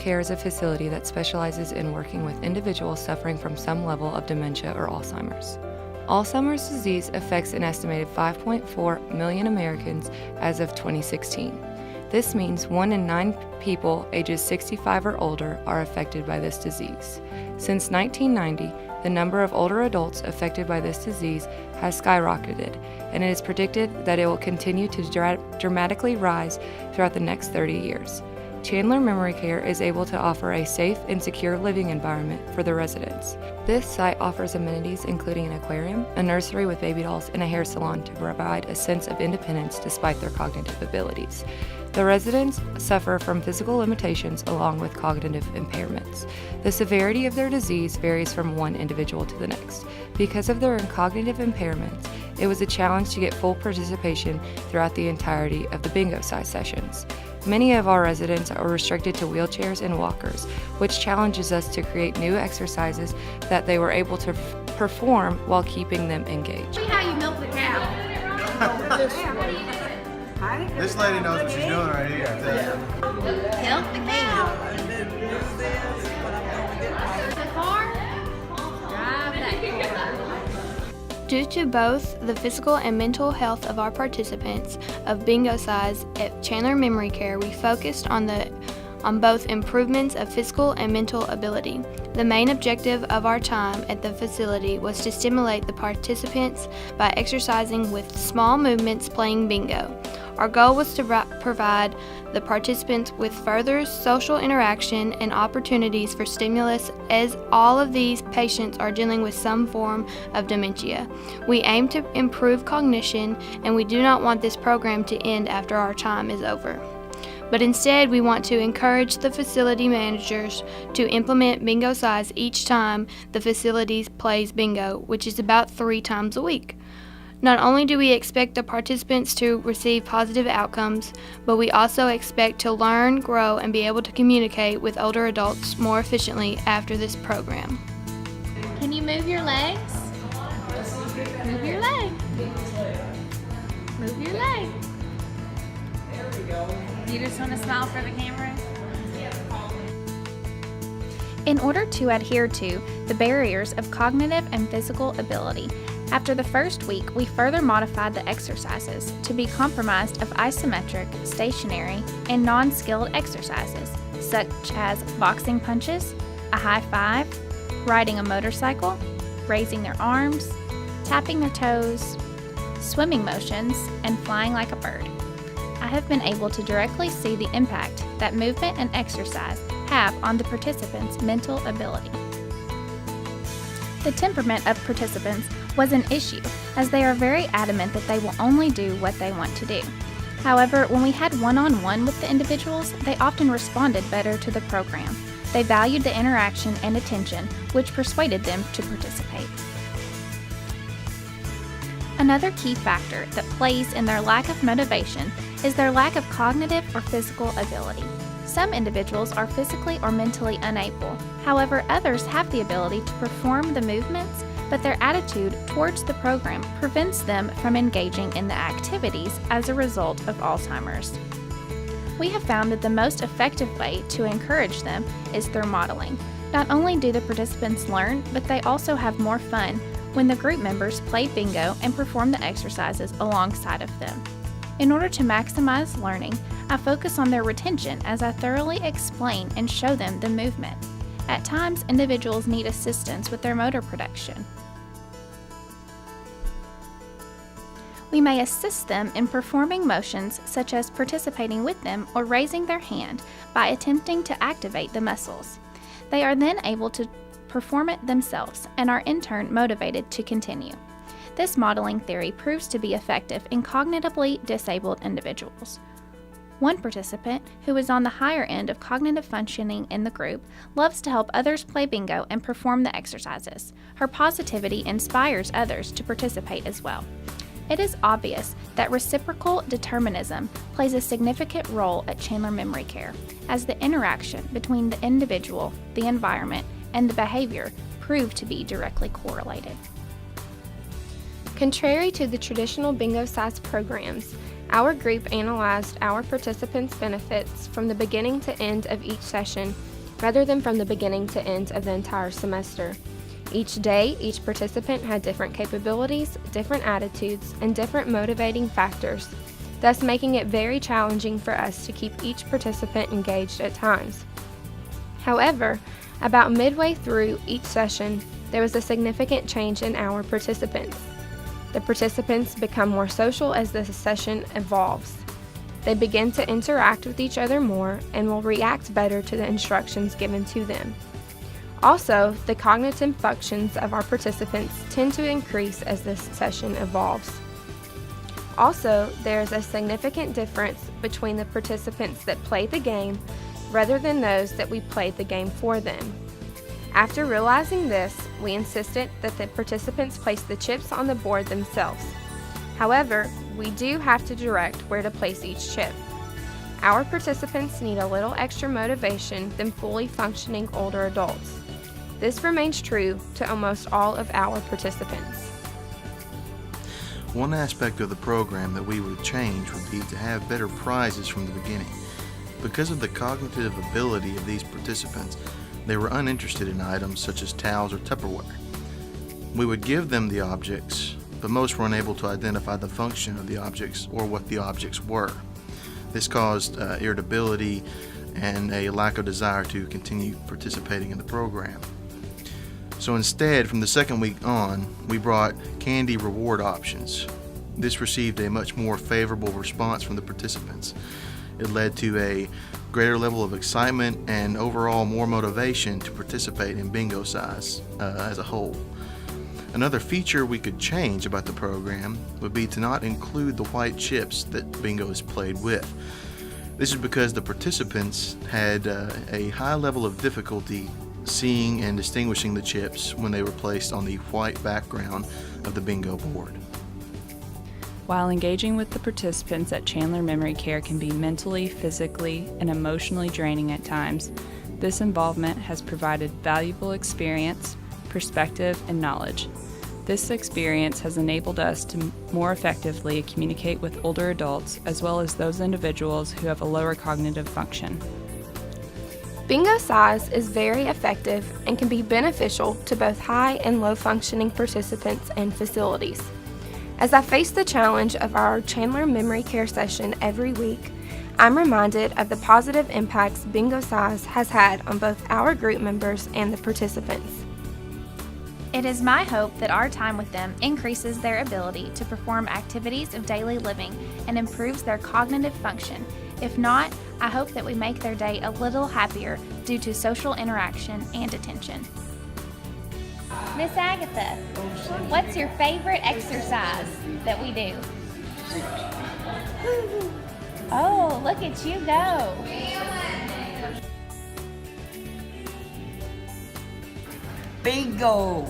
Care is a facility that specializes in working with individuals suffering from some level of dementia or Alzheimer's. Alzheimer's disease affects an estimated 5.4 million Americans as of 2016. This means 1 in 9 people ages 65 or older are affected by this disease. Since 1990, the number of older adults affected by this disease has skyrocketed, and it is predicted that it will continue to dramatically rise throughout the next 30 years. Chandler Memory Care is able to offer a safe and secure living environment for the residents. This site offers amenities including an aquarium, a nursery with baby dolls, and a hair salon to provide a sense of independence despite their cognitive abilities. The residents suffer from physical limitations along with cognitive impairments. The severity of their disease varies from one individual to the next. Because of their cognitive impairments, it was a challenge to get full participation throughout the entirety of the bingo size sessions. Many of our residents are restricted to wheelchairs and walkers, which challenges us to create new exercises that they were able to perform while keeping them engaged. See how you milk the cow. This lady knows what she's doing right here. Milk the cow. The car? Drive that car. Due to both the physical and mental health of our participants of bingo size at Chandler Memory Care, we focused on both improvements of physical and mental ability. The main objective of our time at the facility was to stimulate the participants by exercising with small movements playing bingo. Our goal was to provide the participants with further social interaction and opportunities for stimulus, as all of these patients are dealing with some form of dementia. We aim to improve cognition, and we do not want this program to end after our time is over. But instead, we want to encourage the facility managers to implement bingo size each time the facility plays bingo, which is about 3 times a week. Not only do we expect the participants to receive positive outcomes, but we also expect to learn, grow, and be able to communicate with older adults more efficiently after this program. Can you move your legs? Move your leg. Move your leg. There we go. You just want to smile for the camera? In order to adhere to the barriers of cognitive and physical ability, after the first week, we further modified the exercises to be comprised of isometric, stationary, and non-skilled exercises, such as boxing punches, a high five, riding a motorcycle, raising their arms, tapping their toes, swimming motions, and flying like a bird. I have been able to directly see the impact that movement and exercise have on the participants' mental ability. The temperament of participants was an issue, as they are very adamant that they will only do what they want to do. However, when we had one-on-one with the individuals, they often responded better to the program. They valued the interaction and attention, which persuaded them to participate. Another key factor that plays in their lack of motivation is their lack of cognitive or physical ability. Some individuals are physically or mentally unable. However, others have the ability to perform the movements, but their attitude towards the program prevents them from engaging in the activities as a result of Alzheimer's. We have found that the most effective way to encourage them is through modeling. Not only do the participants learn, but they also have more fun when the group members play bingo and perform the exercises alongside of them. In order to maximize learning, I focus on their retention as I thoroughly explain and show them the movement. At times, individuals need assistance with their motor production. We may assist them in performing motions such as participating with them or raising their hand by attempting to activate the muscles. They are then able to perform it themselves and are in turn motivated to continue. This modeling theory proves to be effective in cognitively disabled individuals. One participant, who is on the higher end of cognitive functioning in the group, loves to help others play bingo and perform the exercises. Her positivity inspires others to participate as well. It is obvious that reciprocal determinism plays a significant role at Chandler Memory Care, as the interaction between the individual, the environment, and the behavior prove to be directly correlated. Contrary to the traditional bingo-sized programs, our group analyzed our participants' benefits from the beginning to end of each session rather than from the beginning to end of the entire semester. Each day, each participant had different capabilities, different attitudes, and different motivating factors, thus making it very challenging for us to keep each participant engaged at times. However, about midway through each session, there was a significant change in our participants. The participants become more social as the session evolves. They begin to interact with each other more and will react better to the instructions given to them. Also, the cognitive functions of our participants tend to increase as this session evolves. Also, there is a significant difference between the participants that play the game rather than those that we played the game for them. After realizing this, we insisted that the participants place the chips on the board themselves. However, we do have to direct where to place each chip. Our participants need a little extra motivation than fully functioning older adults. This remains true to almost all of our participants. One aspect of the program that we would change would be to have better prizes from the beginning. Because of the cognitive ability of these participants, they were uninterested in items such as towels or Tupperware. We would give them the objects, but most were unable to identify the function of the objects or what the objects were. This caused irritability and a lack of desire to continue participating in the program. So instead, from the second week on, we brought candy reward options. This received a much more favorable response from the participants. It led to a greater level of excitement and overall more motivation to participate in bingo size as a whole. Another feature we could change about the program would be to not include the white chips that bingo is played with. This is because the participants had a high level of difficulty seeing and distinguishing the chips when they were placed on the white background of the bingo board. While engaging with the participants at Chandler Memory Care can be mentally, physically, and emotionally draining at times, this involvement has provided valuable experience, perspective, and knowledge. This experience has enabled us to more effectively communicate with older adults as well as those individuals who have a lower cognitive function. Bingo size is very effective and can be beneficial to both high and low functioning participants and facilities. As I face the challenge of our Chandler Memory Care session every week, I'm reminded of the positive impacts bingo size has had on both our group members and the participants. It is my hope that our time with them increases their ability to perform activities of daily living and improves their cognitive function. If not, I hope that we make their day a little happier due to social interaction and attention. Miss Agatha, what's your favorite exercise that we do? Oh, look at you go. Bingo!